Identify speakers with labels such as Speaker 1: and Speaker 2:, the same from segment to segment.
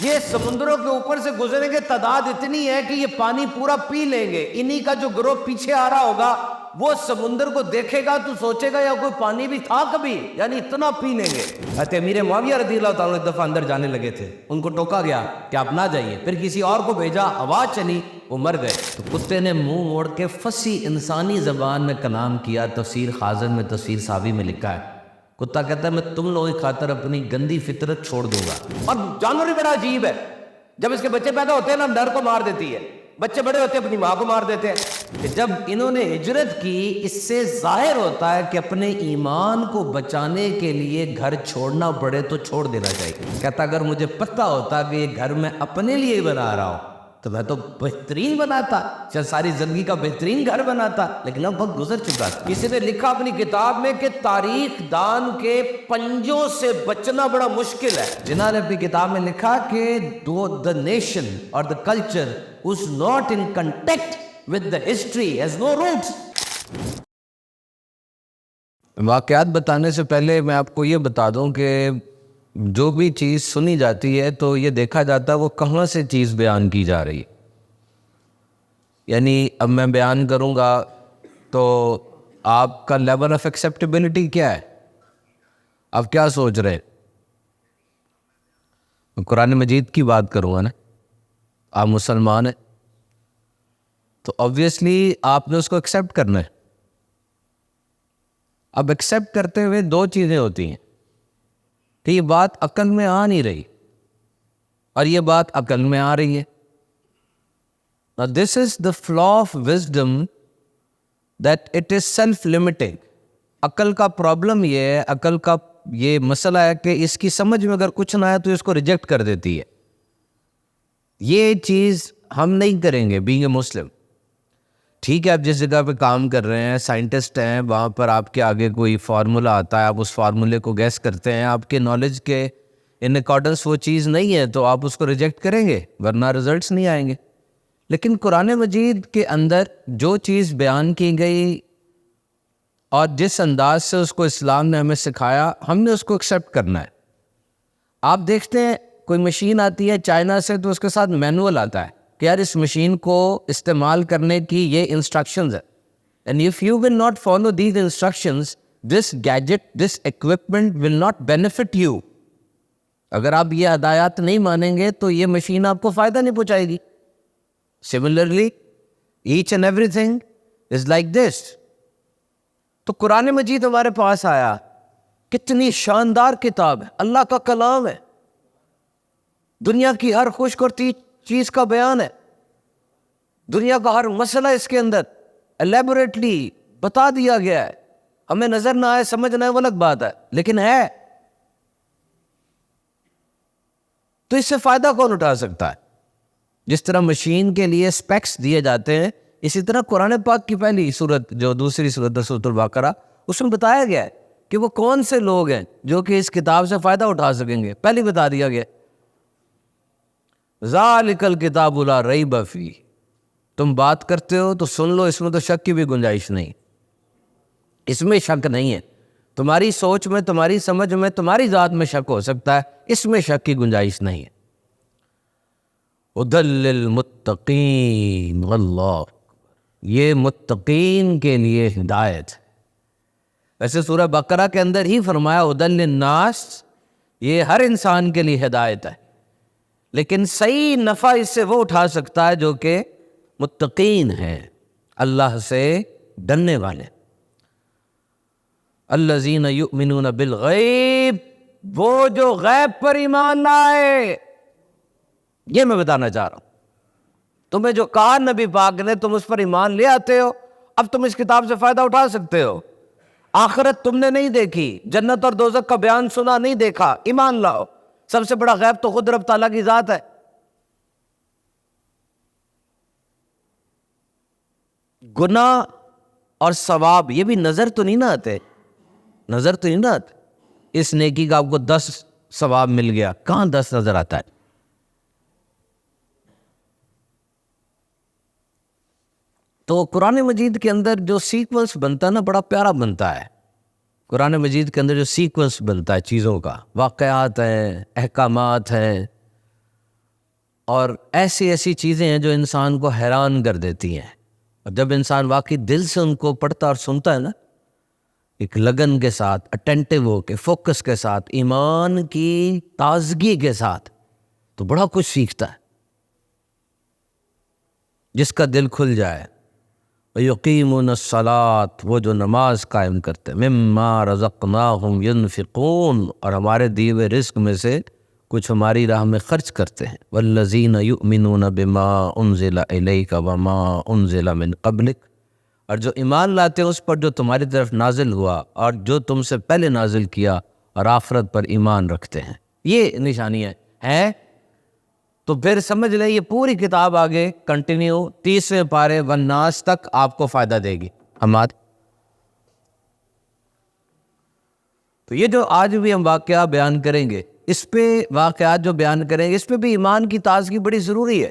Speaker 1: یہ سمندروں کے اوپر سے گزریں گے، تعداد اتنی ہے کہ یہ پانی پورا پی لیں گے. انہی کا جو گروہ پیچھے آ رہا ہوگا وہ سمندر کو دیکھے گا تو سوچے گا یا کوئی پانی بھی تھا کبھی، یعنی اتنا پی لیں گے. امیر معاویہ رضی اللہ تعالیٰ ایک دفعہ اندر جانے لگے تھے، ان کو ٹوکا گیا کہ آپ نہ جائیے، پھر کسی اور کو بھیجا، آواز چلی، وہ مر گئے. تو کتے نے منہ موڑ کے فصیح انسانی زبان میں کلام کیا. تفسیر خازن میں، تفسیر صاوی میں لکھا ہے، کتا کہتا ہے میں تم لوگوں کی خاطر اپنی گندی فطرت چھوڑ دوں گا. اور جانور بھی بڑا عجیب ہے، جب اس کے بچے پیدا ہوتے ہیں نا ڈر کو مار دیتی ہے، بچے بڑے ہوتے ہیں اپنی ماں کو مار دیتے ہیں. کہ جب انہوں نے ہجرت کی، اس سے ظاہر ہوتا ہے کہ اپنے ایمان کو بچانے کے لیے گھر چھوڑنا پڑے تو چھوڑ دینا چاہیے. کہتا اگر مجھے پتہ ہوتا کہ یہ گھر میں اپنے لیے بنا رہا ہوں تو میں تو بہترین بناتا، چاہے ساری زندگی کا بہترین گھر بناتا، لیکن اب وقت گزر چکا. کسی نے لکھا اپنی کتاب میں کہ تاریخ دان کے پنجوں سے بچنا بڑا مشکل ہے. جنہوں نے اپنی کتاب میں لکھا کہ the nation or the culture who's not in contact with the history has no roots. واقعات بتانے سے پہلے میں آپ کو یہ بتا دوں کہ جو بھی چیز سنی جاتی ہے تو یہ دیکھا جاتا ہے وہ کہاں سے چیز بیان کی جا رہی ہے. یعنی اب میں بیان کروں گا تو آپ کا لیول آف ایکسیپٹیبلٹی کیا ہے، آپ کیا سوچ رہے ہیں. قرآن مجید کی بات کروں گا نا، آپ مسلمان ہیں تو obviously آپ نے اس کو ایکسیپٹ کرنا ہے. اب ایکسیپٹ کرتے ہوئے دو چیزیں ہوتی ہیں کہ یہ بات عقل میں آ نہیں رہی اور یہ بات عقل میں آ رہی ہے. Now this is the flaw of wisdom that it is self-limiting. عقل کا پرابلم یہ ہے، عقل کا یہ مسئلہ ہے کہ اس کی سمجھ میں اگر کچھ نہ آئے تو اس کو ریجیکٹ کر دیتی ہے. یہ چیز ہم نہیں کریں گے بینگ اے مسلم. ٹھیک ہے، آپ جس جگہ پہ کام کر رہے ہیں، سائنٹسٹ ہیں، وہاں پر آپ کے آگے کوئی فارمولا آتا ہے، آپ اس فارمولے کو گیس کرتے ہیں، آپ کے نالج کے ان اکارڈنس وہ چیز نہیں ہے تو آپ اس کو ریجیکٹ کریں گے، ورنہ ریزلٹس نہیں آئیں گے. لیکن قرآن مجید کے اندر جو چیز بیان کی گئی اور جس انداز سے اس کو اسلام نے ہمیں سکھایا، ہم نے اس کو ایکسیپٹ کرنا ہے. آپ دیکھتے ہیں کوئی مشین آتی ہے چائنا سے تو اس کے ساتھ مینول آتا ہے کہ یار اس مشین کو استعمال کرنے کی یہ انسٹرکشنز ہے. And if you will not follow these instructions, this gadget, this equipment will not benefit you. اگر آپ یہ ہدایات نہیں مانیں گے تو یہ مشین آپ کو فائدہ نہیں پہنچائے گی. Similarly, each and everything is like this. تو قرآن مجید ہمارے پاس آیا، کتنی شاندار کتاب ہے، اللہ کا کلام ہے، دنیا کی ہر خوش کرتی چیز کا بیان ہے، دنیا کا ہر مسئلہ اس کے اندر الیبوریٹلی بتا دیا گیا ہے. ہمیں نظر نہ آئے، سمجھ نہ آئے وہ الگ بات ہے، لیکن ہے. تو اس سے فائدہ کون اٹھا سکتا ہے؟ جس طرح مشین کے لیے اسپیکس دیے جاتے ہیں، اسی طرح قرآن پاک کی پہلی صورت جو دوسری صورت سورۃ البقرہ، اس میں بتایا گیا ہے کہ وہ کون سے لوگ ہیں جو کہ اس کتاب سے فائدہ اٹھا سکیں گے. پہلے بتا دیا گیا ذالک الکتاب لا ریب فیہ. تم بات کرتے ہو تو سن لو، اس میں تو شک کی بھی گنجائش نہیں، اس میں شک نہیں ہے. تمہاری سوچ میں، تمہاری سمجھ میں، تمہاری ذات میں شک ہو سکتا ہے، اس میں شک کی گنجائش نہیں ہے. ھدی للمتقین، اللہ، یہ متقین کے لیے ہدایت ہے. ویسے سورہ بقرہ کے اندر ہی فرمایا ھدی للناس، یہ ہر انسان کے لیے ہدایت ہے، لیکن صحیح نفع اس سے وہ اٹھا سکتا ہے جو کہ متقین ہیں، اللہ سے ڈرنے والے. الذین یؤمنون بالغیب، وہ جو غیب پر ایمان لائے. یہ میں بتانا چاہ رہا ہوں، تمہیں جو کہا نبی پاک نے تم اس پر ایمان لے آتے ہو، اب تم اس کتاب سے فائدہ اٹھا سکتے ہو. آخرت تم نے نہیں دیکھی، جنت اور دوزخ کا بیان سنا نہیں دیکھا، ایمان لاؤ. سب سے بڑا غیب تو خود رب تعالیٰ کی ذات ہے. گناہ اور ثواب یہ بھی نظر تو نہیں نہ آتے، نظر تو نہیں نہ آتے. اس نیکی کا آپ کو 10 ثواب مل گیا، کہاں 10 نظر آتا ہے؟ تو قرآن مجید کے اندر جو سیکوینس بنتا ہے نا، بڑا پیارا بنتا ہے. قرآن مجید کے اندر جو سیکوینس بنتا ہے چیزوں کا، واقعات ہیں، احکامات ہیں، اور ایسی ایسی چیزیں ہیں جو انسان کو حیران کر دیتی ہیں، اور جب انسان واقعی دل سے ان کو پڑھتا اور سنتا ہے نا، ایک لگن کے ساتھ، اٹینٹیو ہو کے، فوکس کے ساتھ، ایمان کی تازگی کے ساتھ، تو بڑا کچھ سیکھتا ہے۔ جس کا دل کھل جائے، وَيُقِيمُونَ الصَّلَاةَ، وہ جو نماز قائم کرتے ہیں، مِمَّا رَزَقْنَاهُمْ يُنْفِقُونَ، اور ہمارے دیے ہوئے رزق میں سے کچھ ہماری راہ میں خرچ کرتے ہیں، وَالَّذِينَ يُؤْمِنُونَ بِمَا أُنزِلَ إِلَيْكَ وَمَا أُنزِلَ مِن قَبْلِكَ، اور جو ایمان لاتے ہیں اس پر جو تمہاری طرف نازل ہوا اور جو تم سے پہلے نازل کیا، اور آخرت پر ایمان رکھتے ہیں۔ یہ نشانیاں ہیں۔ تو پھر سمجھ لیں یہ پوری کتاب آگے کنٹینیو 30ویں پارے والناس تک آپ کو فائدہ دے گی۔ حماد، تو یہ جو آج بھی ہم واقعہ بیان کریں گے، اس پہ واقعات جو بیان کریں گے، اس پہ بھی ایمان کی تازگی بڑی ضروری ہے۔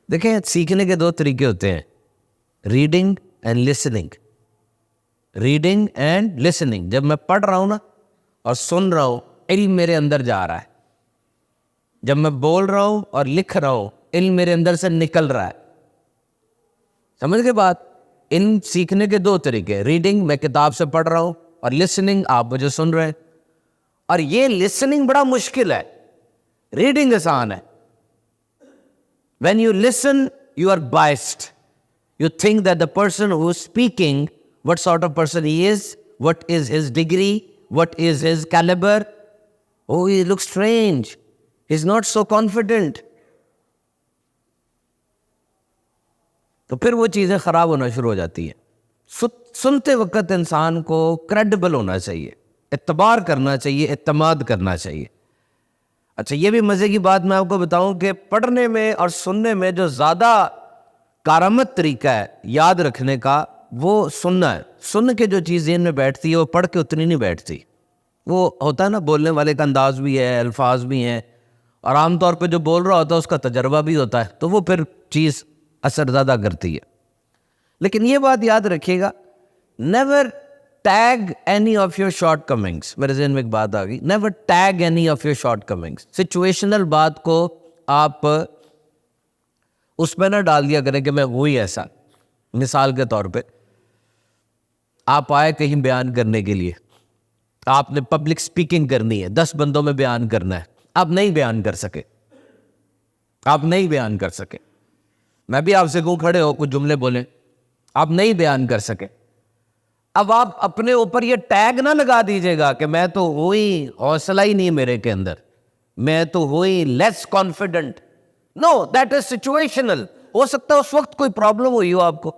Speaker 1: دیکھیں، سیکھنے کے دو طریقے ہوتے ہیں، reading and listening. Reading and listening, جب میں پڑھ رہا ہوں نا اور سن رہا ہوں، علم میرے اندر جا رہا ہے۔ جب میں بول رہا ہوں اور لکھ رہا ہوں، علم میرے اندر سے نکل رہا ہے۔ سمجھ گئے بات؟ علم سیکھنے کے دو طریقے، ریڈنگ میں کتاب سے پڑھ رہا ہوں، اور لسننگ آپ مجھے سن رہے ہیں۔ اور یہ لسننگ بڑا مشکل ہے، ریڈنگ آسان ہے۔ When you listen, you are biased. You think that the person who is speaking, what sort of person he is, what is his degree, what is his caliber. Oh, he looks strange. He's not so confident. تو پھر وہ چیزیں خراب ہونا شروع ہو جاتی ہیں۔ سنتے وقت انسان کو کریڈیبل ہونا چاہیے، اعتبار کرنا چاہیے، اعتماد کرنا چاہیے۔ اچھا، یہ بھی مزے کی بات میں آپ کو بتاؤں کہ پڑھنے میں اور سننے میں جو زیادہ کارآمد طریقہ ہے یاد رکھنے کا، وہ سننا ہے۔ سن کے جو چیز ذہن میں بیٹھتی ہے وہ پڑھ کے اتنی نہیں بیٹھتی۔ وہ ہوتا ہے نا، بولنے والے کا انداز بھی ہے، الفاظ بھی ہیں، اور عام طور پہ جو بول رہا ہوتا ہے اس کا تجربہ بھی ہوتا ہے، تو وہ پھر چیز اثر زیادہ کرتی ہے۔ لیکن یہ بات یاد رکھیے گا، never tag any of your shortcomings. میرے ذہن میں ایک بات آ گئی، never tag any of your shortcomings. Situational بات کو آپ اس پہ نہ ڈال دیا کریں کہ میں ہوں ہی ایسا۔ مثال کے طور پہ آپ آئے کہیں بیان کرنے کے لیے، آپ نے پبلک سپیکنگ کرنی ہے، 10 بندوں میں بیان کرنا ہے، آپ نہیں بیان کر سکے، آپ نہیں بیان کر سکے۔ میں بھی آپ سے کہوں کھڑے ہو کچھ جملے بولیں، آپ نہیں بیان کر سکے۔ اب آپ اپنے اوپر یہ ٹیگ نہ لگا دیجیے گا کہ میں تو ہوں ہی، حوصلہ ہی نہیں میرے کے اندر، میں تو ہوں ہی less confident. No, that is situational. ہو سکتا ہے اس وقت کوئی پرابلم ہوئی ہو آپ کو۔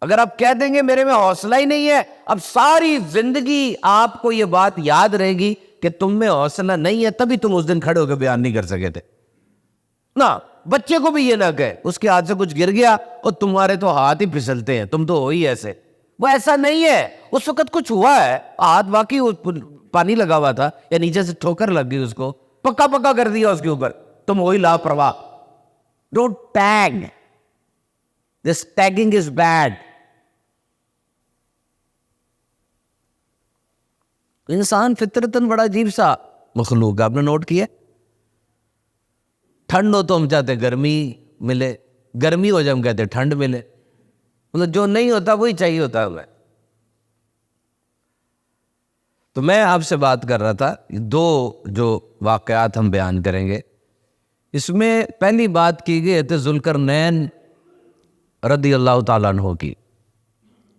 Speaker 1: اگر آپ کہہ دیں گے میرے میں حوصلہ ہی نہیں ہے، اب ساری زندگی آپ کو یہ بات یاد رہے گی کہ تم میں حوصلہ نہیں ہے، تبھی تم اس دن کھڑے ہو کے بیان نہیں کر سکے تھے نا۔ بچے کو بھی یہ نہ کہے، اس کے ہاتھ سے کچھ گر گیا اور تمہارے تو ہاتھ ہی پھسلتے ہیں، تم تو ہو ہی ایسے۔ وہ ایسا نہیں ہے، اس وقت کچھ ہوا ہے، ہاتھ واقعی پانی لگا ہوا تھا یا نیچے سے ٹھوکر لگ گئی، اس کو پکا پکا کر دیا اس کے اوپر، تم وہی لاپرواہ۔ Don't tag, this tagging is bad. انسان فطرتاً بڑا عجیب سا مخلوق، آپ نے نوٹ کیا؟ ٹھنڈ ہو تو ہم چاہتے گرمی ملے، گرمی ہو جب ہم کہتے ٹھنڈ ملے، مطلب جو نہیں ہوتا وہی چاہیے ہوتا ہے ہمیں۔ تو میں آپ سے بات کر رہا تھا، دو جو واقعات ہم بیان کریں گے، اس میں پہلی بات کی گئی حضرت ذوالقرنین رضی اللہ تعالیٰ عنہ کی۔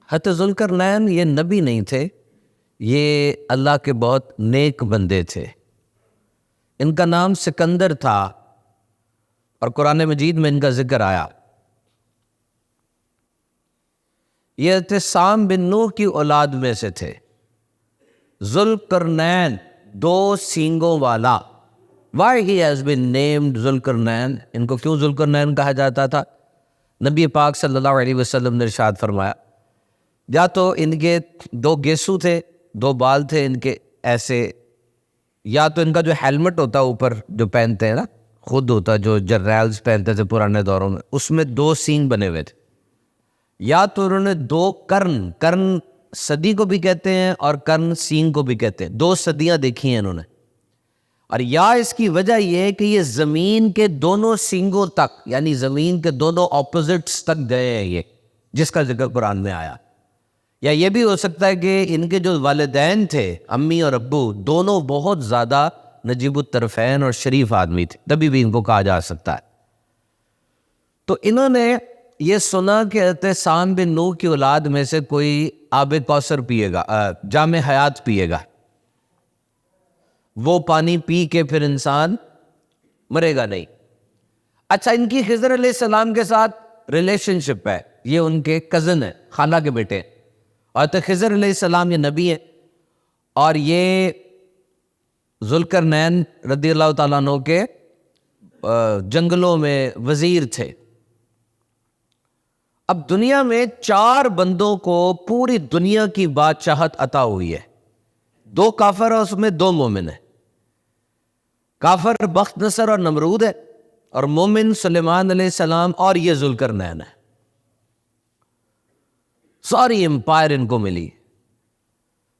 Speaker 1: حضرت ذوالقرنین یہ نبی نہیں تھے، یہ اللہ کے بہت نیک بندے تھے۔ ان کا نام سکندر تھا، اور قرآن مجید میں ان کا ذکر آیا۔ یہ حضرت سام بن نوح کی اولاد میں سے تھے۔ ذوالقرنین، 2 سینگوں والا۔ Why he has been named Zulqarnain? ان کو کیوں ذوالقرنین کہا جاتا تھا؟ نبی پاک صلی اللہ علیہ وسلم نے ارشاد فرمایا، یا تو ان کے 2 گیسو تھے، 2 بال تھے ان کے ایسے، یا تو ان کا جو ہیلمٹ ہوتا اوپر جو پہنتے ہیں نا، خود ہوتا جو جرنیلز پہنتے تھے پرانے دوروں میں، اس میں 2 سینگ بنے ہوئے تھے، یا تو انہوں نے 2 کرن صدی کو بھی کہتے ہیں اور کرن سینگ کو بھی کہتے ہیں، 2 صدیاں دیکھی ہیں انہوں نے، اور یا اس کی وجہ یہ ہے کہ یہ زمین کے دونوں سینگوں تک، یعنی زمین کے دونوں اپوزٹس تک گئے ہیں یہ، جس کا ذکر قرآن میں آیا. یا یہ بھی ہو سکتا ہے کہ ان کے جو والدین تھے، امی اور ابو، دونوں بہت زیادہ نجیب الطرفین اور شریف آدمی تھے، تبھی بھی ان کو کہا جا سکتا ہے. تو انہوں نے یہ سنا کہ حضرت سام بن نوح کی اولاد میں سے کوئی آب کوثر پیے گا، جام حیات پیے گا، وہ پانی پی کے پھر انسان مرے گا نہیں. اچھا، ان کی خضر علیہ السلام کے ساتھ ریلیشن شپ ہے، یہ ان کے کزن ہیں، خالہ کے بیٹے. اور تو خضر علیہ السلام یہ نبی ہے، اور یہ ذوالقرنین رضی اللہ تعالیٰ عنہ کے جنگلوں میں وزیر تھے. اب دنیا میں 4 بندوں کو پوری دنیا کی بادشاہت عطا ہوئی ہے، 2 کافر اور اس میں 2 مومن ہیں. کافر بخت نصر اور نمرود ہے، اور مومن سلیمان علیہ السلام اور یہ ذوالقرنین ہے. ساری امپائر ان کو ملی.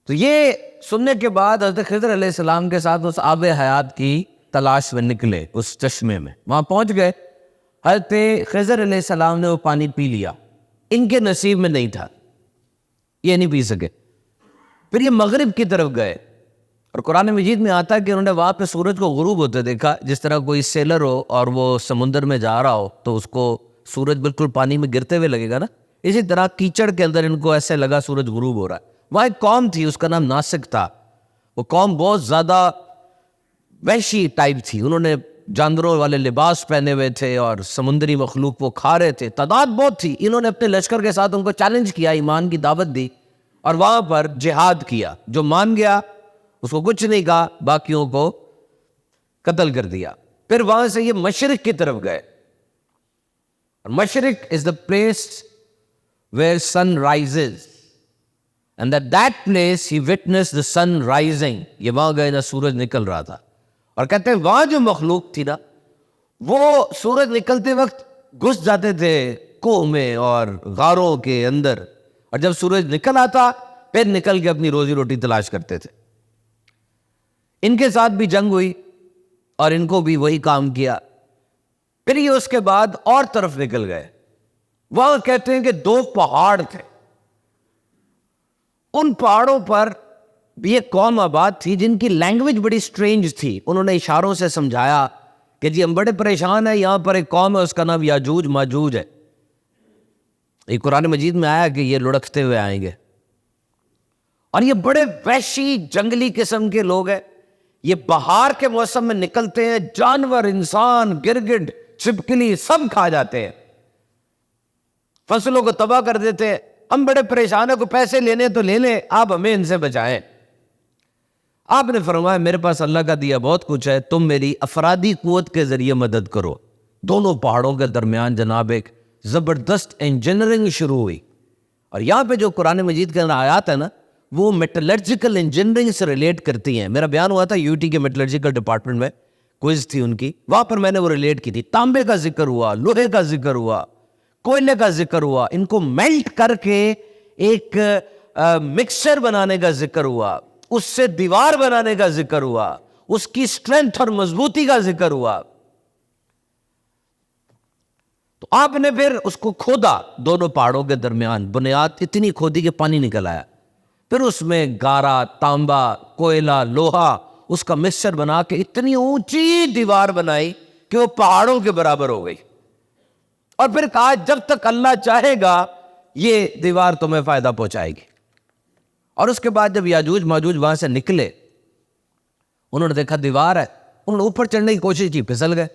Speaker 1: تو یہ سننے کے بعد حضرت خضر علیہ السلام کے ساتھ اس آب حیات کی تلاش میں نکلے، اس چشمے میں وہاں پہنچ گئے. حضرت خضر علیہ السلام نے وہ پانی پی لیا، ان کے نصیب میں نہیں تھا، یہ نہیں پی سکے. پھر یہ مغرب کی طرف گئے، اور قرآن مجید میں آتا ہے کہ انہوں نے وہاں پہ سورج کو غروب ہوتے دیکھا. جس طرح کوئی سیلر ہو اور وہ سمندر میں جا رہا ہو تو اس کو سورج بالکل پانی میں گرتے ہوئے لگے گا نا، اسی طرح کیچڑ کے اندر ان کو ایسے لگا سورج غروب ہو رہا ہے. وہاں ایک قوم تھی، اس کا نام ناسک تھا. وہ قوم بہت زیادہ وحشی ٹائپ تھی، انہوں نے جانوروں والے لباس پہنے ہوئے تھے اور سمندری مخلوق وہ کھا رہے تھے، تعداد بہت تھی. انہوں نے اپنے لشکر کے ساتھ ان کو چیلنج کیا، ایمان کی دعوت دی اور وہاں پر جہاد کیا. جو مان گیا اس کو کچھ نہیں کہا، باقیوں کو قتل کر دیا. پھر وہاں سے یہ مشرق کی طرف گئے. مشرق is the place where sun rises, and at that place he witnessed the sun rising. یہ وہاں گئے نا، سورج نکل رہا تھا. اور کہتے ہیں وہاں جو مخلوق تھی نا، وہ سورج نکلتے وقت گھس جاتے تھے کوہ میں اور غاروں کے اندر، اور جب سورج نکل آتا پھر نکل کے اپنی روزی روٹی تلاش کرتے تھے. ان کے ساتھ بھی جنگ ہوئی اور ان کو بھی وہی کام کیا. پھر یہ اس کے بعد اور طرف نکل گئے. وہاں کہتے ہیں کہ 2 پہاڑ تھے، ان پہاڑوں پر بھی ایک قوم آباد تھی جن کی لینگویج بڑی سٹرینج تھی. انہوں نے اشاروں سے سمجھایا کہ جی ہم بڑے پریشان ہیں، یہاں پر ایک قوم ہے، اس کا نام یاجوج ماجوج ہے. یہ قرآن مجید میں آیا کہ یہ لڑکتے ہوئے آئیں گے، اور یہ بڑے وحشی جنگلی قسم کے لوگ ہیں. یہ بہار کے موسم میں نکلتے ہیں، جانور، انسان، گرگٹ، چھپکلی سب کھا جاتے ہیں، فصلوں کو تباہ کر دیتے ہیں. ہم بڑے پریشان ہیں، کوئی پیسے لینے تو لے لیں، آپ ہمیں ان سے بچائیں. آپ نے فرمایا میرے پاس اللہ کا دیا بہت کچھ ہے، تم میری افرادی قوت کے ذریعے مدد کرو. دونوں پہاڑوں کے درمیان جناب ایک زبردست انجینئرنگ شروع ہوئی. اور یہاں پہ جو قرآن مجید کے اندر آیات ہے نا، وہ میٹلرجیکل انجینئرنگ سے ریلیٹ کرتی ہیں. میرا بیان ہوا تھا یو ٹی کے میٹلرجیکل ڈپارٹمنٹ میں، کوئز تھی ان کی، وہاں پر میں نے وہ ریلیٹ کی تھی. تانبے کا ذکر ہوا، لوہے کا ذکر ہوا، کوئلے کا ذکر ہوا، ان کو میلٹ کر کے ایک مکسچر بنانے کا ذکر ہوا، اس سے دیوار بنانے کا ذکر ہوا، اس کی اسٹرینتھ اور مضبوطی کا ذکر ہوا. تو آپ نے پھر اس کو کھودا، دونوں پہاڑوں کے درمیان بنیاد اتنی کھودی کہ پانی نکل آیا. پھر اس میں گارا، تانبا، کوئلہ، لوہا، اس کا مکسچر بنا کے اتنی اونچی دیوار بنائی کہ وہ پہاڑوں کے برابر ہو گئی. اور پھر کہا جب تک اللہ چاہے گا یہ دیوار تمہیں فائدہ پہنچائے گی. اور اس کے بعد جب یاجوج ماجوج وہاں سے نکلے، انہوں نے دیکھا دیوار ہے، انہوں نے اوپر چڑھنے کی کوشش کی، پھسل گئے.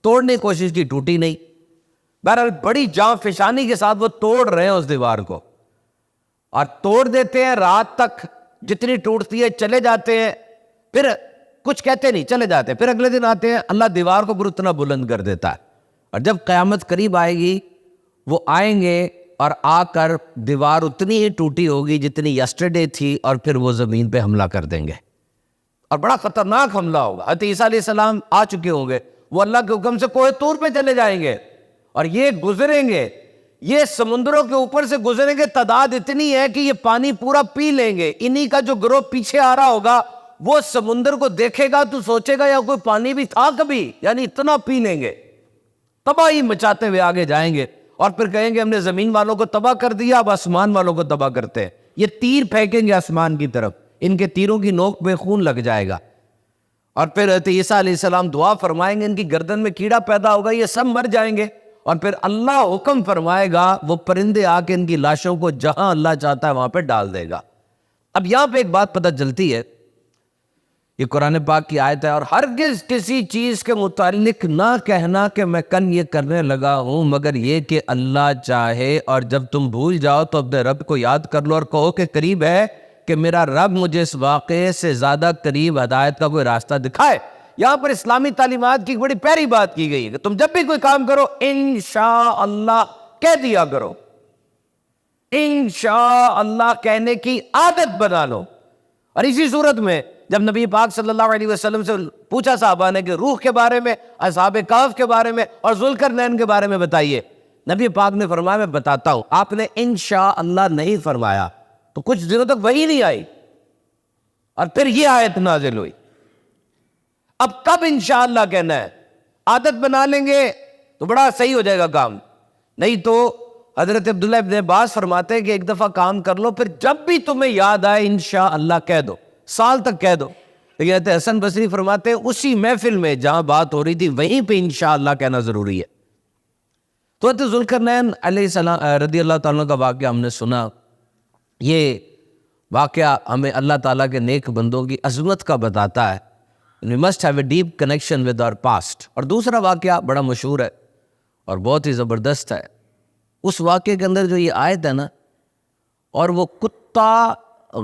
Speaker 1: توڑنے کی کوشش کی، ٹوٹی نہیں. بہرحال بڑی جاں فشانی کے ساتھ وہ توڑ رہے ہیں اس دیوار کو، اور توڑ دیتے ہیں، رات تک جتنی ٹوٹتی ہے چلے جاتے ہیں، پھر کچھ کہتے نہیں، چلے جاتے ہیں. پھر اگلے دن آتے ہیں، اللہ دیوار کو پھر اتنا بلند کر دیتا ہے. اور جب قیامت قریب آئے گی، وہ آئیں گے اور آ کر دیوار اتنی ہی ٹوٹی ہوگی جتنی یسٹرڈے تھی، اور پھر وہ زمین پہ حملہ کر دیں گے، اور بڑا خطرناک حملہ ہوگا. حضرت عیسیٰ علیہ السلام آ چکے ہوں گے، وہ اللہ کے حکم سے کوہ طور پہ چلے جائیں گے، اور یہ گزریں گے، یہ سمندروں کے اوپر سے گزریں گے. تعداد اتنی ہے کہ یہ پانی پورا پی لیں گے. انہی کا جو گروہ پیچھے آ رہا ہوگا وہ سمندر کو دیکھے گا تو سوچے گا یا کوئی پانی بھی تھا کبھی، یعنی اتنا پی لیں گے، تباہی مچاتے ہوئے آگے جائیں گے، اور پھر کہیں گے ہم نے زمین والوں کو تباہ کر دیا، اب آسمان والوں کو تباہ کرتے ہیں۔ یہ تیر پھینکیں گے آسمان کی طرف، ان کے تیروں کی نوک پہ خون لگ جائے گا، اور پھر حضرت عیسیٰ علیہ السلام دعا فرمائیں گے، ان کی گردن میں کیڑا پیدا ہوگا، یہ سب مر جائیں گے، اور پھر اللہ حکم فرمائے گا، وہ پرندے آ کے ان کی لاشوں کو جہاں اللہ چاہتا ہے وہاں پہ ڈال دے گا۔ اب یہاں پہ ایک بات پتہ چلتی ہے، یہ قرآن پاک کی آیت ہے، اور ہرگز کسی چیز کے متعلق نہ کہنا کہ میں کل یہ کرنے لگا ہوں، مگر یہ کہ اللہ چاہے، اور جب تم بھول جاؤ تو اپنے رب کو یاد کر لو اور کہو کہ قریب ہے کہ میرا رب مجھے اس واقعے سے زیادہ قریب ہدایت کا کوئی راستہ دکھائے۔ یہاں پر اسلامی تعلیمات کی بڑی پیاری بات کی گئی ہے کہ تم جب بھی کوئی کام کرو انشاءاللہ کہہ دیا کرو، انشاءاللہ کہنے کی عادت بنا لو۔ اور اسی صورت میں جب نبی پاک صلی اللہ علیہ وسلم سے پوچھا صحابہ نے کہ روح کے بارے میں، اصحاب کہف کے بارے میں اور ذوالقرنین کے بارے میں بتائیے، نبی پاک نے فرمایا میں بتاتا ہوں۔ آپ نے انشاءاللہ نہیں فرمایا تو کچھ دنوں تک وہی نہیں آئی، اور پھر یہ آیت نازل ہوئی۔ اب کب انشاءاللہ کہنا ہے؟ عادت بنا لیں گے تو بڑا صحیح ہو جائے گا کام، نہیں تو حضرت عبداللہ ابن عباس فرماتے ہیں کہ ایک دفعہ کام کر لو، پھر جب بھی تمہیں یاد آئے انشاءاللہ کہہ دو، سال تک کہہ دو۔ لیکن حضرت حسن بصری فرماتے ہیں اسی محفل میں جہاں بات ہو رہی تھی وہیں پہ انشاءاللہ کہنا ضروری ہے۔ تو حضرت ذوالقرنین علیہ السلام رضی اللہ تعالیٰ کا واقعہ ہم نے سنا، یہ واقعہ ہمیں اللہ تعالیٰ کے نیک بندوں کی عظمت کا بتاتا ہے۔ We must have a deep connection with our past۔ اور دوسرا واقعہ بڑا مشہور ہے اور بہت ہی زبردست ہے۔ اس واقعے کے اندر جو یہ آیت ہے نا، اور وہ کتا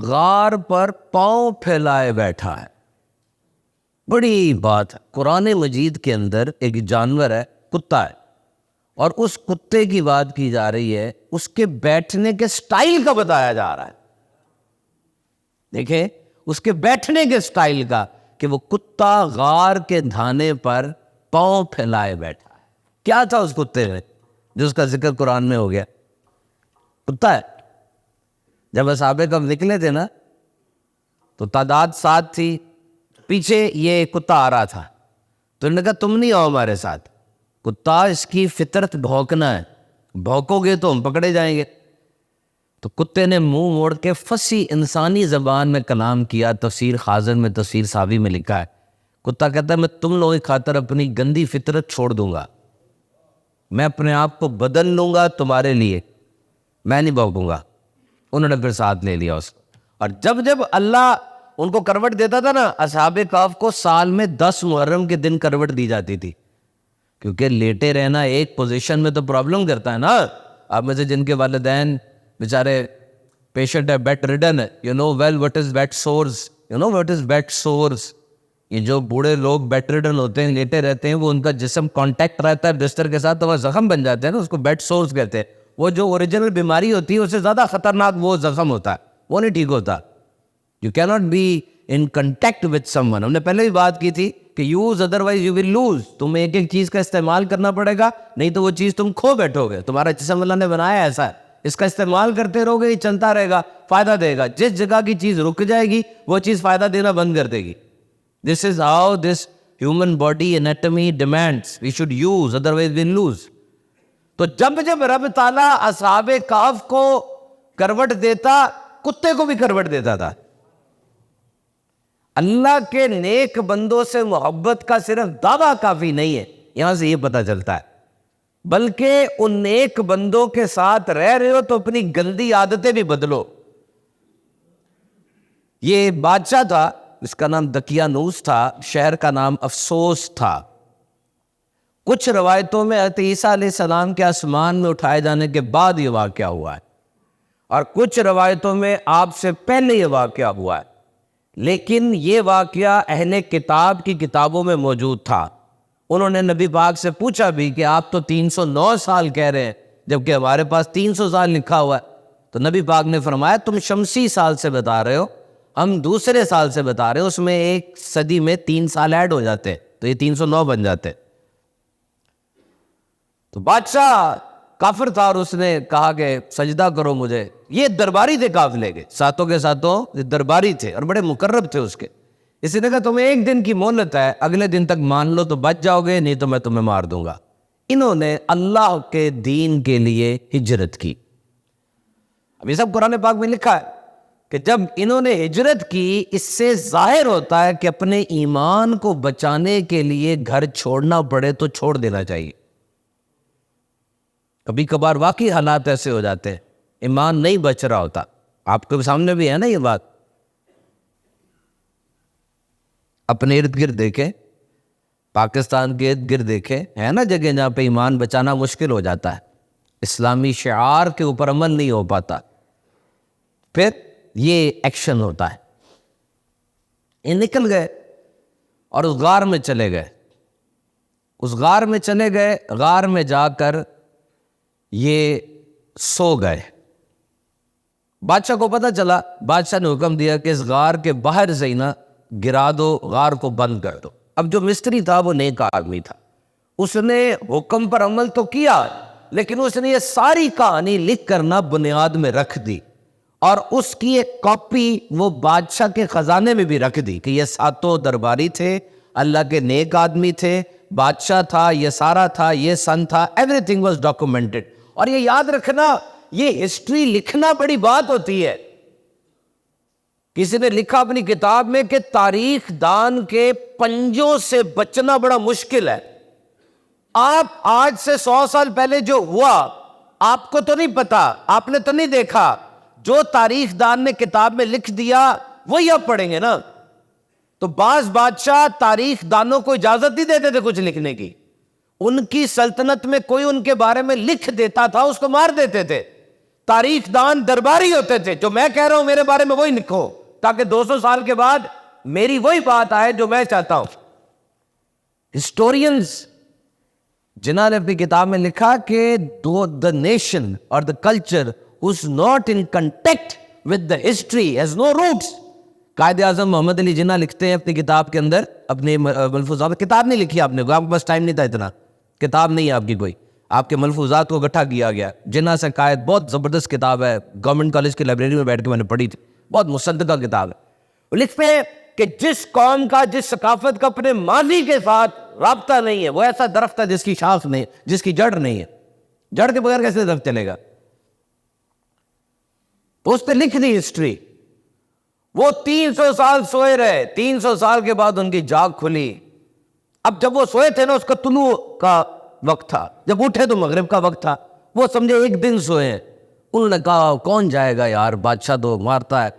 Speaker 1: غار پر پاؤں پھیلائے بیٹھا ہے، بڑی بات ہے۔ قرآن مجید کے اندر ایک جانور ہے، کتا ہے، اور اس کتے کی بات کی جا رہی ہے، اس کے بیٹھنے کے سٹائل کا بتایا جا رہا ہے۔ دیکھیں اس کے بیٹھنے کے سٹائل کا، کہ وہ کتا غار کے دھانے پر پاؤں پھیلائے بیٹھا ہے۔ کیا تھا اس کتے میں جو اس کا ذکر قرآن میں ہو گیا؟ کتا ہے۔ جب اصحاب کہف نکلے تھے نا تو تعداد 7 تھی، پیچھے یہ کتا آ رہا تھا، تو انہوں نے کہا تم نہیں آؤ ہمارے ساتھ، کتا اس کی فطرت بھونکنا ہے، بھونکو گے تو ہم پکڑے جائیں گے۔ تو کتے نے منہ موڑ کے فصیح انسانی زبان میں کلام کیا۔ تفسیر خازن میں، تفسیر ساوی میں لکھا ہے، کتا کہتا ہے میں تم لوگوں کی خاطر اپنی گندی فطرت چھوڑ دوں گا، میں اپنے آپ کو بدل لوں گا تمہارے لیے، میں نہیں بھونکوں گا۔ انہوں نے پھر ساتھ لے لیا اس کو، اور جب جب اللہ ان کو کروٹ دیتا تھا نا، اصحاب کہف کو سال میں 10 محرم کے دن کروٹ دی جاتی تھی، کیونکہ لیٹے رہنا ایک پوزیشن میں تو پرابلم کرتا ہے نا۔ آپ میں سے جن کے والدین بیچارے پیشنٹ ہے، بیڈ ریڈن ہے، you know well what is bed sores, you know what is bed sores. یہ جو بوڑھے لوگ بیڈ ریڈن ہوتے ہیں، لیٹے رہتے ہیں، وہ ان کا جسم کانٹیکٹ رہتا ہے بستر کے ساتھ تو وہ زخم بن جاتے ہیں نا، اس کو بیڈ سورز کہتے ہیں۔ وہ جو اوریجنل بیماری ہوتی ہے اس سے زیادہ خطرناک وہ زخم ہوتا ہے، وہ نہیں ٹھیک ہوتا۔ یو کی not be in contact with someone. ہم نے پہلے بھی بات کی تھی کہ use otherwise you will lose, تمہیں ایک ایک چیز کا استعمال کرنا پڑے گا، نہیں تو وہ چیز تم کھو بیٹھو گے۔ تمہارا جسم اللہ نے بنایا ایسا ہے، اس کا استعمال کرتے رہو گے، یہ چلتا رہے گا، فائدہ دے گا۔ جس جگہ کی چیز رک جائے گی وہ چیز فائدہ دینا بند کر دے گی۔ This is how this human body anatomy demands, we should use otherwise will lose. تو جب جب رب تعالیٰ اصحاب کہف کو کروٹ دیتا، کتے کو بھی کروٹ دیتا تھا۔ اللہ کے نیک بندوں سے محبت کا صرف دعویٰ کافی نہیں ہے، یہاں سے یہ پتہ چلتا ہے، بلکہ ان نیک بندوں کے ساتھ رہ رہے ہو تو اپنی گندی عادتیں بھی بدلو۔ یہ بادشاہ تھا، اس کا نام دقیانوس تھا، شہر کا نام افسوس تھا۔ کچھ روایتوں میں حضرت عیسیٰ علیہ السلام کے آسمان میں اٹھائے جانے کے بعد یہ واقعہ ہوا ہے، اور کچھ روایتوں میں آپ سے پہلے یہ واقعہ ہوا ہے، لیکن یہ واقعہ اہل کتاب کی کتابوں میں موجود تھا۔ انہوں نے نبی پاک سے پوچھا بھی کہ آپ تو 309 سال کہہ رہے ہیں جبکہ ہمارے پاس 300 سال لکھا ہوا ہے، تو نبی پاک نے فرمایا تم شمسی سال سے بتا رہے ہو، ہم دوسرے سال سے بتا رہے ہیں، اس میں ایک صدی میں 3 سال ایڈ ہو جاتے تو یہ 309 بن جاتے۔ تو بادشاہ کافر تھا اور اس نے کہا کہ سجدہ کرو مجھے۔ یہ درباری تھے قافلے کے، ساتوں کے ساتوں درباری تھے اور بڑے مقرب تھے اس کے۔ اسی نے کہا تمہیں ایک دن کی مہلت ہے، اگلے دن تک مان لو تو بچ جاؤ گے، نہیں تو میں تمہیں مار دوں گا۔ انہوں نے اللہ کے دین کے لیے ہجرت کی۔ اب یہ سب قرآن پاک میں لکھا ہے کہ جب انہوں نے ہجرت کی، اس سے ظاہر ہوتا ہے کہ اپنے ایمان کو بچانے کے لیے گھر چھوڑنا پڑے تو چھوڑ دینا چاہیے۔ کبھی کبھار واقعی حالات ایسے ہو جاتے ہیں، ایمان نہیں بچ رہا ہوتا، آپ کے سامنے بھی ہے نا یہ بات، اپنے ارد گرد دیکھیں، پاکستان کے ارد گرد دیکھیں، ہے نا جگہ جہاں پہ ایمان بچانا مشکل ہو جاتا ہے، اسلامی شعار کے اوپر عمل نہیں ہو پاتا، پھر یہ ایکشن ہوتا ہے۔ یہ نکل گئے اور اس غار میں چلے گئے، اس غار میں چلے گئے، غار میں جا کر یہ سو گئے۔ بادشاہ کو پتہ چلا، بادشاہ نے حکم دیا کہ اس غار کے باہر سے ہی نا گرا دو، غار کو بند کر دو۔ اب جو مستری تھا وہ نیک آدمی تھا، اس نے حکم پر عمل تو کیا، لیکن اس نے یہ ساری کہانی لکھ کر نا بنیاد میں رکھ دی، اور اس کی ایک کاپی وہ بادشاہ کے خزانے میں بھی رکھ دی کہ یہ ساتوں درباری تھے، اللہ کے نیک آدمی تھے، بادشاہ تھا، یہ سارا تھا، یہ سن تھا، ایوری تھنگ واز ڈاکومنٹڈ۔ اور یہ یاد رکھنا، یہ ہسٹری لکھنا بڑی بات ہوتی ہے۔ کسی نے لکھا اپنی کتاب میں کہ تاریخ دان کے پنجوں سے بچنا بڑا مشکل ہے۔ آپ آج سے 100 سال پہلے جو ہوا آپ کو تو نہیں پتا، آپ نے تو نہیں دیکھا، جو تاریخ دان نے کتاب میں لکھ دیا وہی آپ پڑھیں گے نا۔ تو بعض بادشاہ تاریخ دانوں کو اجازت نہیں دیتے تھے کچھ لکھنے کی، ان کی سلطنت میں کوئی ان کے بارے میں لکھ دیتا تھا اس کو مار دیتے تھے۔ تاریخ دان درباری ہوتے تھے، جو میں کہہ رہا ہوں میرے بارے میں وہی لکھو، تاکہ 200 سال کے بعد میری وہی بات آئے جو میں چاہتا ہوں۔ ہسٹورینز جنہوں نے اپنی کتاب میں لکھا کہ the nation or the culture who's not in contact with the history has no roots۔ Quaid Azam محمد علی جناح لکھتے ہیں اپنی کتاب کے اندر، اپنے ملفوظات، کتاب نہیں لکھی آپ نے، آپ کے پاس ٹائم نہیں تھا اتنا، کتاب نہیں ہے آپ کی کوئی، آپ کے ملفوظات کو اکٹھا کیا گیا۔ جناح سے قائد بہت زبردست کتاب ہے، گورنمنٹ کالج کی لائبریری میں بیٹھ کے میں نے پڑھی تھی، بہت مصدقہ کتاب ہے۔ وہ لکھتے ہیں کہ جس قوم کا، جس ثقافت کا اپنے ماضی کے ساتھ رابطہ نہیں ہے، وہ ایسا درخت ہے جس کی شاخ نہیں، جس کی جڑ نہیں ہے، جڑ کے بغیر کیسے درخت چلے گا؟ تو اس پہ لکھ دی ہسٹری۔ وہ 300 سال سوئے رہے، 300 سال کے بعد ان کی جاگ کھلی۔ اب جب وہ سوئے تھے نا، اس کا طلوع کا وقت تھا، جب اٹھے تو مغرب کا وقت تھا، وہ سمجھے ایک دن سوئے ہیں۔ انہوں نے کہا کون جائے گا یار، بادشاہ تو مارتا ہے،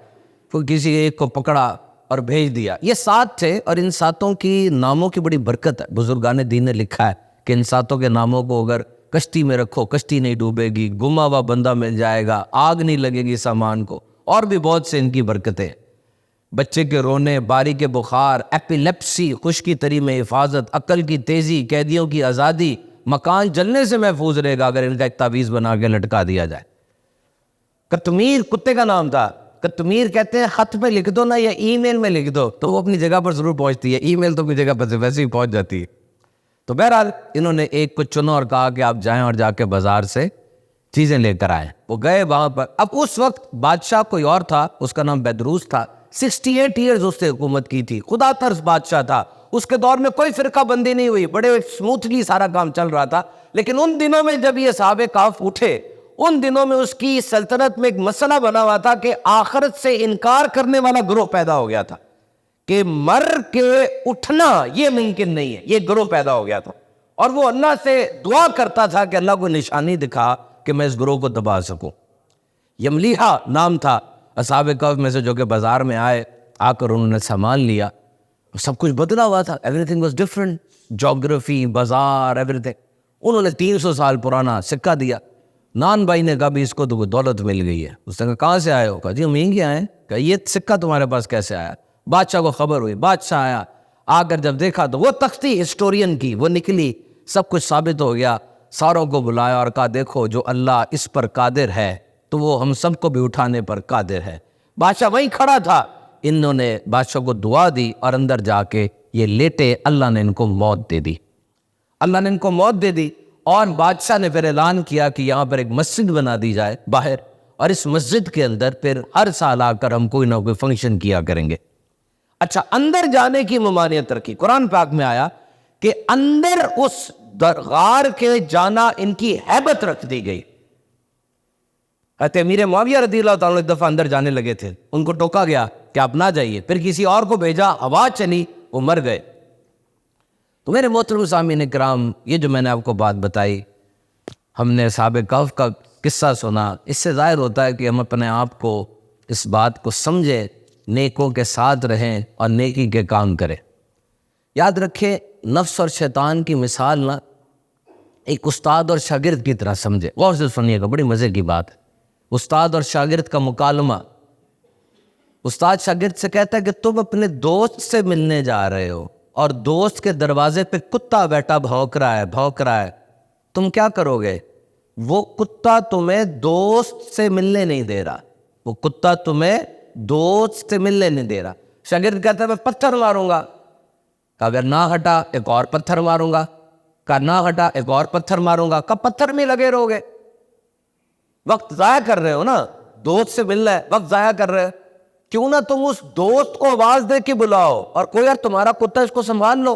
Speaker 1: کوئی کسی ایک کو پکڑا اور بھیج دیا۔ یہ 7 تھے، اور ان 7 کی ناموں کی بڑی برکت ہے، بزرگان دین نے لکھا ہے کہ ان 7 کے ناموں کو اگر کشتی میں رکھو کشتی نہیں ڈوبے گی، گما ہوا بندہ مل جائے گا، آگ نہیں لگے گی سامان کو، اور بھی بہت سے ان کی برکتیں۔ بچے کے رونے، باری کے بخار، ایپیلیپسی، خشکی تری میں حفاظت، عقل کی تیزی، قیدیوں کی آزادی، مکان جلنے سے محفوظ رہے گا اگر ان کا ایک تعویذ بنا کے لٹکا دیا جائے۔ قطمیر کتے کا نام تھا، قطمیر کہتے ہیں خط پہ لکھ دو نا یا ای میل میں لکھ دو تو وہ اپنی جگہ پر ضرور پہنچتی ہے، ای میل تو اپنی جگہ پر ویسے ہی پہنچ جاتی ہے۔ تو بہرحال انہوں نے ایک کو چنا اور کہا کہ آپ جائیں اور جا کے بازار سے چیزیں لے کر آئیں۔ وہ گئے وہاں پر۔ اب اس وقت بادشاہ کوئی اور تھا، اس کا نام بیدروس تھا، 68 ایئرز اس نے حکومت کی تھی، خدا ترس بادشاہ تھا، اس کے دور میں کوئی فرقہ بندی نہیں ہوئی، بڑے سموتھلی سارا کام چل رہا تھا۔ لیکن ان دنوں میں جب یہ صحابہ کہف اٹھے، ان دنوں میں اس کی سلطنت میں ایک مسئلہ بنا ہوا تھا کہ آخرت سے انکار کرنے والا گروہ پیدا ہو گیا تھا، کہ مر کے اٹھنا یہ ممکن نہیں ہے، یہ گروہ پیدا ہو گیا تھا، اور وہ اللہ سے دعا کرتا تھا کہ اللہ کو نشانی دکھا کہ میں اس گروہ کو دبا سکوں۔ یملیحہ نام تھا اصحاب کہف میں سے، جو کہ بازار میں آئے، آ کر انہوں نے سامان لیا، سب کچھ بدلا ہوا تھا، ایوری تھنگ واز ڈفرنٹ، جغرافی، بازار، ایوری تھنگ۔ انہوں نے 300 سال پرانا سکہ دیا۔ نان بھائی نے کہا بھی اس کو تو دولت مل گئی ہے۔ اس نے کہا کہاں سے آئے ہو؟ کہا جی ہم یہیں کے آئے ہیں۔ کہا یہ سکہ تمہارے پاس کیسے آیا؟ بادشاہ کو خبر ہوئی، بادشاہ آیا، آ کر جب دیکھا تو وہ تختی ہسٹورین کی وہ نکلی، سب کچھ ثابت ہو گیا۔ ساروں کو بلایا اور کہا دیکھو جو اللہ اس پر قادر ہے تو وہ ہم سب کو بھی اٹھانے پر قادر ہے۔ بادشاہ وہیں کھڑا تھا، انہوں نے بادشاہ کو دعا دی اور اندر جا کے یہ لیٹے، اللہ نے ان کو موت دے دی، اللہ نے ان کو موت دے دی۔ اور بادشاہ نے پھر اعلان کیا کہ یہاں پر ایک مسجد بنا دی جائے باہر، اور اس مسجد کے اندر پھر ہر سال آ کر ہم کوئی نہ کوئی فنکشن کیا کریں گے۔ اچھا اندر جانے کی ممانعت رکھی. قرآن پاک میں آیا کہ اندر اس غار کے جانا ان کی ہیبت رکھ دی گئی. حضرت امیر معاویہ رضی اللہ تعالیٰ ایک دفعہ اندر جانے لگے تھے, ان کو ٹوکا گیا کہ آپ نہ جائیے, پھر کسی اور کو بھیجا, ہوا چلی, وہ مر گئے. تو میرے محترم سامعین کرام, یہ جو میں نے آپ کو بات بتائی, ہم نے اصحاب کہف کا قصہ سنا, اس سے ظاہر ہوتا ہے کہ ہم اپنے آپ کو اس بات کو سمجھیں, نیکوں کے ساتھ رہیں اور نیکی کے کام کریں. یاد رکھیں نفس اور شیطان کی مثال نہ ایک استاد اور شاگرد کی طرح سمجھے. غور سے سنیے گا, بڑی مزے کی بات ہے. استاد اور شاگرد کا مکالمہ. استاد شاگرد سے کہتا ہے کہ تم اپنے دوست سے ملنے جا رہے ہو اور دوست کے دروازے پہ کتا بیٹھا بھونک رہا ہے, تم کیا کرو گے؟ وہ کتا تمہیں دوست سے ملنے نہیں دے رہا, وہ کتا تمہیں دوست سے ملنے نہیں دے رہا. شاگرد کہتا ہے میں پتھر ماروں گا. کہا اگر نہ ہٹا ایک اور پتھر ماروں گا. کہا نہ ہٹا ایک اور پتھر ماروں گا. کہا پتھر میں لگے رہو گے, وقت ضائع کر رہے ہو نا, دوست سے ملنا ہے, وقت ضائع کر رہے ہو. کیوں نہ تم اس دوست کو آواز دے کے بلاؤ اور کوئی یار تمہارا کتا اس کو سنبھال لو.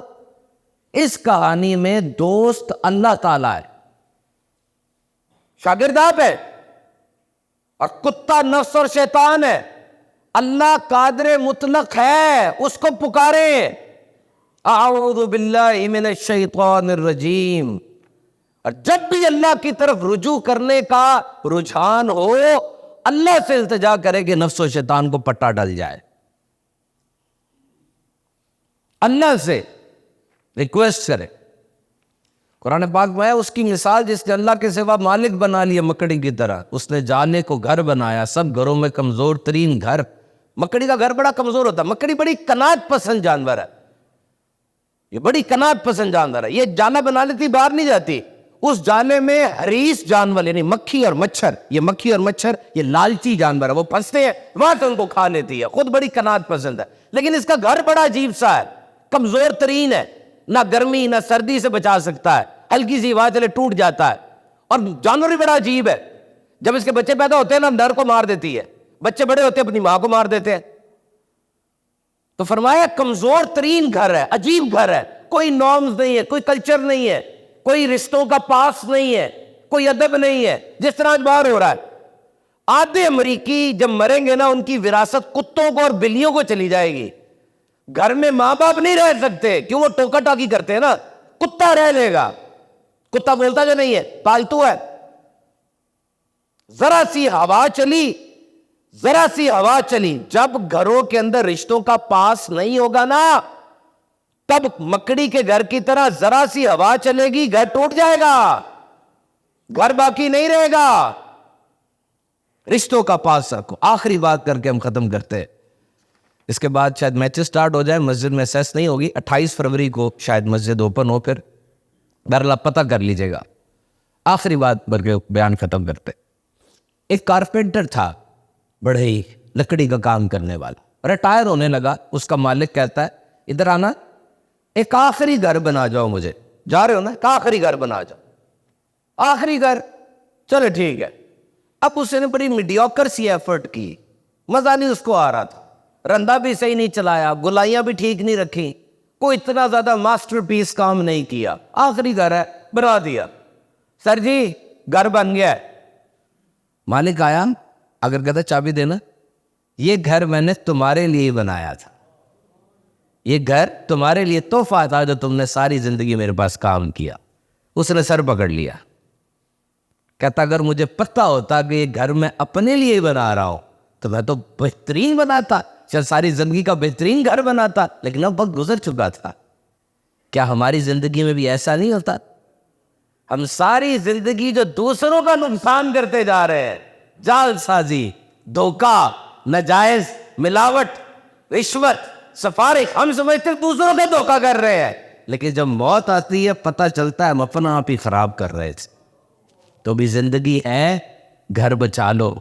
Speaker 1: اس کہانی میں دوست اللہ تعالیٰ ہے, شاگرد آپ ہے, اور کتا نفس اور شیطان ہے. اللہ قادر مطلق ہے, اس کو پکارے اعوذ باللہ من الشیطان الرجیم. اور جب بھی اللہ کی طرف رجوع کرنے کا رجحان ہو, اللہ سے التجا کرے کہ نفس و شیطان کو پٹا ڈل جائے. اللہ سے ریکویسٹ کرے. قرآن پاک میں ہے اس کی مثال جس نے اللہ کے سوا مالک بنا لیا مکڑی کی طرح. اس نے جانے کو گھر بنایا, سب گھروں میں کمزور ترین گھر. مکڑی کا گھر بڑا کمزور ہوتا ہے. مکڑی بڑی قناعت پسند جانور ہے, یہ بڑی قناعت پسند جانور ہے. یہ جانا بنا لیتی, باہر نہیں جاتی. اس جانے میں حریص جانور یعنی مکھی اور مچھر, یہ مکھی اور مچھر یہ لالچی جانور ہے, وہ پھنستے ہیں وہاں سے ان کو کھا لیتی ہے. خود بڑی قناعت پسند ہے, لیکن اس کا گھر بڑا عجیب سا ہے, کمزور ترین ہے, نہ گرمی نہ سردی سے بچا سکتا ہے, ہلکی سی ہوا چلے ٹوٹ جاتا ہے. اور جانور بھی بڑا عجیب ہے, جب اس کے بچے پیدا ہوتے ہیں نا نر کو مار دیتی ہے, بچے بڑے ہوتے ہیں اپنی ماں کو مار دیتے ہیں. تو فرمایا کمزور ترین گھر ہے, عجیب گھر ہے, کوئی نارمز نہیں ہے, کوئی کلچر نہیں ہے, کوئی رشتوں کا پاس نہیں ہے, کوئی ادب نہیں ہے, جس طرح آج باہر ہو رہا ہے. آدھے امریکی جب مریں گے نا ان کی وراثت کتوں کو اور بلیوں کو چلی جائے گی. گھر میں ماں باپ نہیں رہ سکتے, کیوں وہ ٹوکا ٹاکی کرتے ہیں نا, کتا رہ لے گا. کتا بولتا جو نہیں ہے, پالتو ہے. ذرا سی ہوا چلی, جب گھروں کے اندر رشتوں کا پاس نہیں ہوگا نا, تب مکڑی کے گھر کی طرح ذرا سی ہوا چلے گی گھر ٹوٹ جائے گا, گھر باقی نہیں رہے گا. رشتوں کا پاس رکھو. آخری بات کر کے ہم ختم کرتے ہیں, اس کے بعد شاید میچ سٹارٹ ہو جائے. مسجد میں سیس نہیں ہوگی, 28 فروری کو شاید مسجد اوپن ہو, پھر بہرحال پتہ کر لیجئے گا. آخری بات کر کے بیان ختم کرتے. ایک کارپینٹر تھا, بڑے ہی لکڑی کا کام کرنے والا, ریٹائر ہونے لگا. اس کا مالک کہتا ہے ادھر آنا, ایک آخری گھر بنا جاؤ مجھے. جا رہے ہو نا, ایک آخری گھر بنا جاؤ. آخری گھر, چلو ٹھیک ہے. اب اس نے بڑی میڈیوکر سی ایفرٹ کی, مزہ نہیں اس کو آ رہا تھا, رندہ بھی صحیح نہیں چلایا, گلائیاں بھی ٹھیک نہیں رکھی, کوئی اتنا زیادہ ماسٹر پیس کام نہیں کیا. آخری گھر ہے, بنا دیا. سر جی گھر بن گیا ہے. مالک آیا, اگر کہتا چابی دینا, یہ گھر میں نے تمہارے لیے بنایا تھا, یہ گھر تمہارے لیے تحفہ تھا جو تم نے ساری زندگی میرے پاس کام کیا. اس نے سر پکڑ لیا. کہتا اگر مجھے پتہ ہوتا کہ یہ گھر میں اپنے لیے بنا رہا ہوں تو میں تو بہترین بناتا, شاید ساری زندگی کا بہترین گھر بناتا, لیکن اب وقت گزر چکا تھا. کیا ہماری زندگی میں بھی ایسا نہیں ہوتا؟ ہم ساری زندگی جو دوسروں کا نقصان کرتے جا رہے ہیں, جال سازی, دھوکہ, ناجائز ملاوٹ, رشوت, سفارش, ہم سمجھتے دوسروں کا دھوکہ کر رہے ہیں, لیکن جب موت آتی ہے پتہ چلتا ہے ہم اپنا آپ ہی خراب کر رہے تھے. تو بھی زندگی ہے, گھر بچا لو,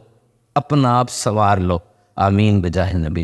Speaker 1: اپنا آپ سنوار لو. آمین بجاہ نبی.